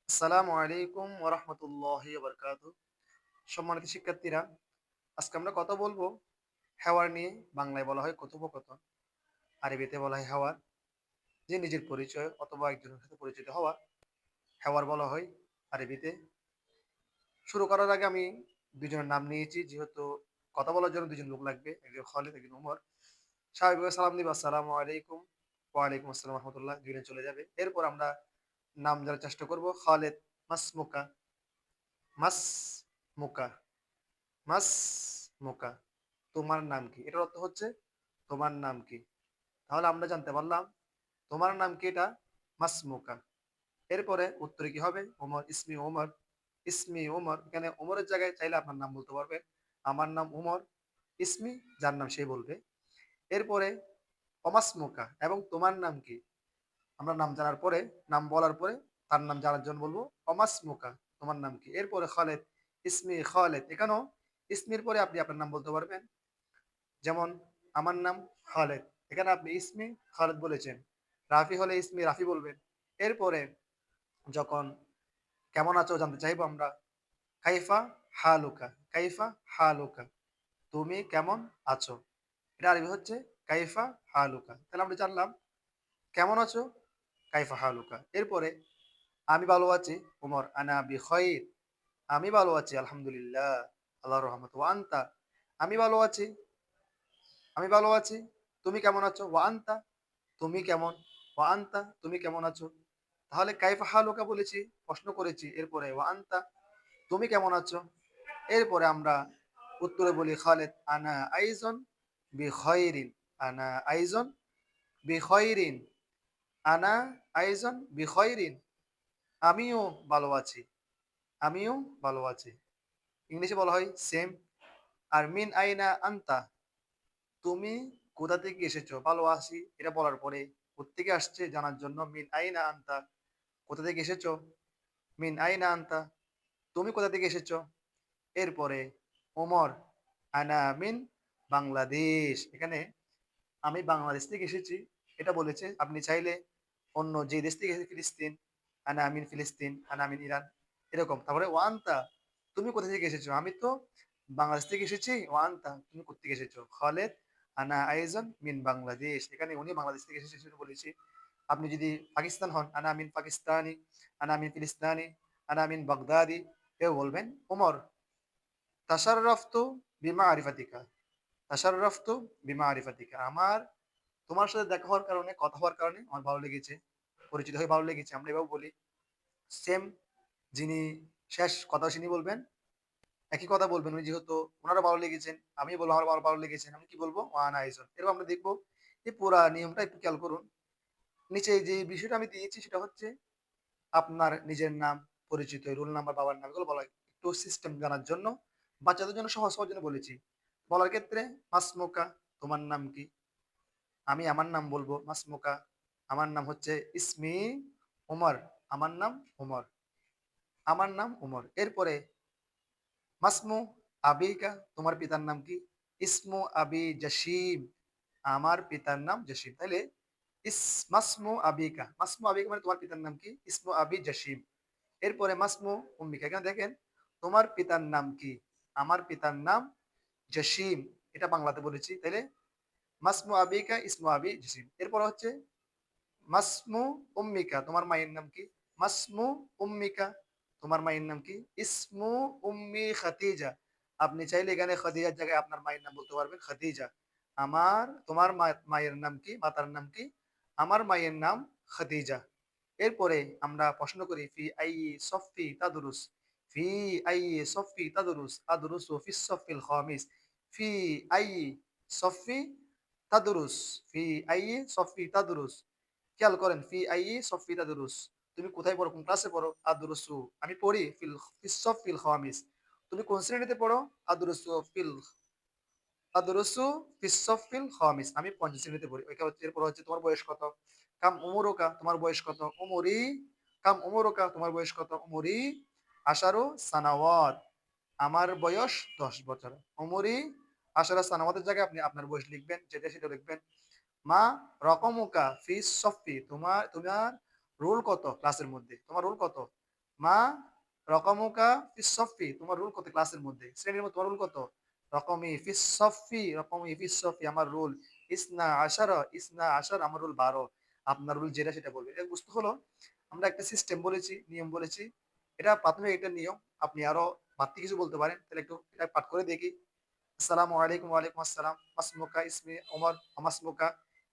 আসসালামু আলাইকুম ওয়া রাহমাতুল্লাহি ওয়া বারাকাতুহু। সম্মানিত শিক্ষার্থীরা, আজকে আমরা কথা বলবো হেওয়ার নিয়ে। বাংলায় বলা হয় কথোপকথন, আরবিতে বলা হয় হেওয়ার। যে নিজের পরিচয় অথবা একজনের সাথে পরিচিত হওয়া, হেওয়ার বলা হয় আরবিতে। শুরু করার আগে আমি দুজনের নাম নিয়েছি, যেহেতু কথা বলার জন্য দুজন লোক লাগবে, একজন খালিদ, একজন উমর। স্বাভাবিকভাবে সালাম দিব, আসসালামু আলাইকুম। ওয়া আলাইকুম আসসালাম ওয়া রাহমাতুল্লাহ, দুজনে চলে যাবে। এরপর আমরা নাম জানার চেষ্টা করব। খালেদ, মাসমুকা, মাসমুকা, মাসমুকা, তোমার নাম কি? এটার অর্থ হচ্ছে তোমার নাম কি? তাহলে আমরা জানতে পারলাম তোমার নাম কি, এটা মাসমুকা। এরপরে উত্তরে কি হবে? ওমর, ইসমি ওমর। ইসমি ওমর, এখানে ওমরের জায়গায় চাইলে আপনার নাম বলতে পারবেন। আমার নাম ওমর। ইসমি, যার নাম সে বলবে। এরপরে অমাসমুকা, এবং তোমার নাম কি? আমরা নাম জানার পরে, নাম বলার পরে তার নাম জানার জন্য বলবো অমাসমুকা, তোমার নাম কি? এরপরে খালেদ, ইসমি খালেদ। এখানেও ইসমির পরে আপনি আপনার নাম বলতে পারবেন। যেমন আমার নাম খালেদ, এখানে আপনি ইসমি খালেদ বলেছেন। রাফি হলে ইসমি রাফি বলবেন। এরপরে যখন কেমন আছো জানতে চাইবো আমরা, কাইফা হালুকা, কাইফা হালুকা, তুমি কেমন আছো? এটা আরবি হচ্ছে কাইফা হালুকা। তাহলে আমরা জানলাম কেমন আছো, কাইফা হালুকা। এরপরে আমি ভালো আছি, উমর, আনা বিখয়র, আমি ভালো আছি আলহামদুলিল্লাহ, আল্লাহর রহমত। ওয়া আনতা, আমি ভালো আছি, আমি ভালো আছি। তুমি কেমন আছো? ওয়া আনতা, তুমি কেমন? ওয়া আনতা, তুমি কেমন আছো? তাহলে কাইফা হালুকা বলেছি, প্রশ্ন করেছি। এরপরে ওয়া আনতা, তুমি কেমন আছো? এরপরে আমরা উত্তরে বলি খালেদ, আনা আইজন বিখয়রিন, আনা আইজন বিখয়রিন, আনা আইজন বিখয়রিন, আমিও ভালো আছি, আমিও ভালো আছি। ইংলিশে বলা হয় সেম। আর মিন আইনা আনতা, তুমি কোথা থেকে এসেছো? ভালো আছি এটা বলার পরে কোত্থেকে আসছে জানার জন্য মিন আইনা আনতা, কোথা থেকে এসেছো? মিন আইনা আনতা, তুমি কোথা থেকে এসেছো? এরপরে ওমর, আনা মিন বাংলাদেশ, এখানে আমি বাংলাদেশ থেকে এসেছি এটা বলেছে। আপনি চাইলে অন্য যে দেশ থেকে এসেছে, ফিলিস্তিন, আনা আমিন ফিলিস্তিন, আনা আমিন ইরান, এরকম। তারপরে ওয়ান্তা, তুমি কোথা থেকে এসেছো? আমি তো বাংলাদেশ থেকে এসেছি। ওয়ান্তা, তুমি কোথেকে এসেছো? খালেদ, আনা আইজন মিন বাংলাদেশ, এখানে উনি বাংলাদেশ থেকে এসেছে সেটা বলেছি। আপনি যদি পাকিস্তান হন, আনা আমিন পাকিস্তানি, আনা আমিন ফিলিস্তানি, আনা আমিন বাগদাদি, এও বলবেন। ওমর, তাশাররাফতু বিমা আরিফাতিকা, তাশাররাফতু বিমা আরিফাতিকা, আমার তোমার সাথে দেখা হওয়ার কারণে, কথা হওয়ার কারণে আমার ভালো লেগেছে, পরিচিত হয়ে ভালো লেগেছে। আমরা এভাবে বলি। সেম, যিনি শেষ কথা তিনি বলবেন, একই কথা বলবেন। উনি যেহেতু ওনারও ভালো লেগেছেন, আমি বলবো আমার ভালো ভালো লেগেছেন, আমি কি বলবো? ওয়ান আইজন। এরকম আমরা দেখবো এই পুরা নিয়মটা একটু খেয়াল করুন। নিচে যে বিষয়টা আমি দিয়েছি সেটা হচ্ছে আপনার নিজের নাম, পরিচিত, রোল নাম্বার, বাবার নাম, এগুলো বলা একটু সিস্টেম জানার জন্য, বাচ্চাদের জন্য সহজ হওয়ার জন্য বলেছি। বলার ক্ষেত্রে মাসমুকা, তোমার নাম কি? আমি আমার নাম বলবো মাসমুকা, আমার নাম হচ্ছে ইসমি উমর, আমার নাম উমর, আমার নাম উমর। এরপরে মাসমু আবিকা, তোমার পিতার নাম কি? ইসমু আবি জসিম, আমার পিতার নাম জসিম। তাহলে ইস মাসমু আবিকা, মাসমু আবিকা মানে তোমার পিতার নাম কি? ইসমু আবি জসিম। এরপরে মাসমু উম্মিকা, এখানে দেখেন তোমার পিতার নাম কি? আমার পিতার নাম জসিম, এটা বাংলাতে বলেছি। তাহলে মাসমু আবিকা ইসমু আবি জসিম। এরপর হচ্ছে মাসমু উম্মিকা, তোমার মায়ের নাম কি? মাসমু উম্মিকা, তোমার মায়ের নাম কি? ইসমু উম্মি খাদিজা, আপনি চাইলে এখানে খাদিজার জায়গায় আপনার মায়ের নাম বলতে পারবেন, খাদিজা। তোমার মায়ের নাম কি? মাতার নাম কি? আমার মায়ের নাম খাদিজা। এরপরে আমরা প্রশ্ন করি, ফি আই সফি তাদরুস, ফি আই সফি তাদরুস, আদরুসু ফি সফিল খামিস, ফি আই সফি তাদরুস, ফি আই সফি তাদরুস। খেয়াল করেন, ফি আই সফি তাদরুস, তুমি কোথায় পড়ো, কোন ক্লাসে পড়ো? আদরুসু, আমি পড়ি, ফিস সফিল খামিস, তুমি কোন শ্রেণীতে পড়ো? আদরুসু ফিল আদরুসু ফিস সফিল খামিস, আমি পঞ্চম শ্রেণীতে পড়ি। ওইটা হচ্ছে। এরপর হচ্ছে তোমার বয়স কত? কাম উমরুকা, তোমার বয়স কত? উমরি, কাম উমরুকা, তোমার বয়স কত? উমরি আশারু সানাওয়াত, আমার বয়স 10 বছর। উমরি আশারা সানাওয়াতের জায়গায় আপনি আপনার বয়স লিখবেন, যেটা সেটা লিখবেন। মা রকমুকা ফি সফি, তোমার তোমার রোল কত ক্লাসের মধ্যে? তোমার রোল কত? মা রকমুকা ফিস সফফি, তোমার রুল কত ক্লাসের মধ্যে? শ্রেণীর মধ্যে তোমার রুল কত? রকমি ফিস সফফি, রকমি ফিস সফফি আমার রুল ইসনা আশারা, ইসনা আশার আমার রুল ১২। আপনার রুল যেটা সেটা বলবেন। এটা বুঝতে হলো আমরা একটা সিস্টেম বলেছি, নিয়ম বলেছি। এটা প্রাথমিক একটা নিয়ম। আপনি আরো বাড়তি কিছু বলতে পারেন। তাহলে একটু এটা পাঠ করে দেখি। আসসালামু আলাইকুম ওয়া আলাইকুম আসসালাম। মাসমুকা ইসমি ওমর, মাসমুকা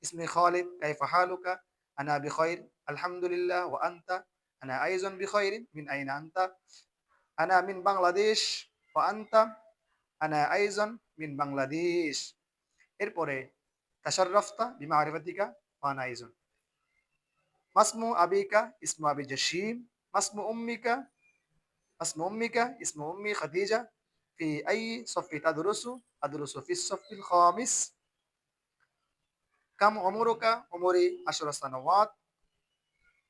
ইসমি খালিদ, কাইফা হালুকা? আনা বিখাইর, আলহামদুলিল্লাহ ওয়া আনতা? আনা আইজন বিখাইরিন, মিন আইনা আনতা? আনা মিন বাংলাদেশ ওয়া আনতা? আনা আইজন মিন বাংলাদেশ। এরপরে তাশাররাফতা বিমা'রিফাতিকা ওয়া আনা আইজন। মাসমু আবিকা ইসমু আবি জাসিম, মাসমু উম্মিকা ইসমু উম্মি খাদিজা। في أي صف تدرس؟ أدرس في الصف الخامس. كم عمرك؟ عمري 10 سنوات.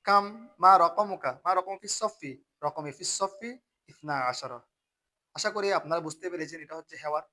كم ما رقمك؟ ما رقم في الصف؟ رقمي في الصف 12. আশা করি আপনারা বুঝতে পেরেছেন এটা হচ্ছে হেওয়ার।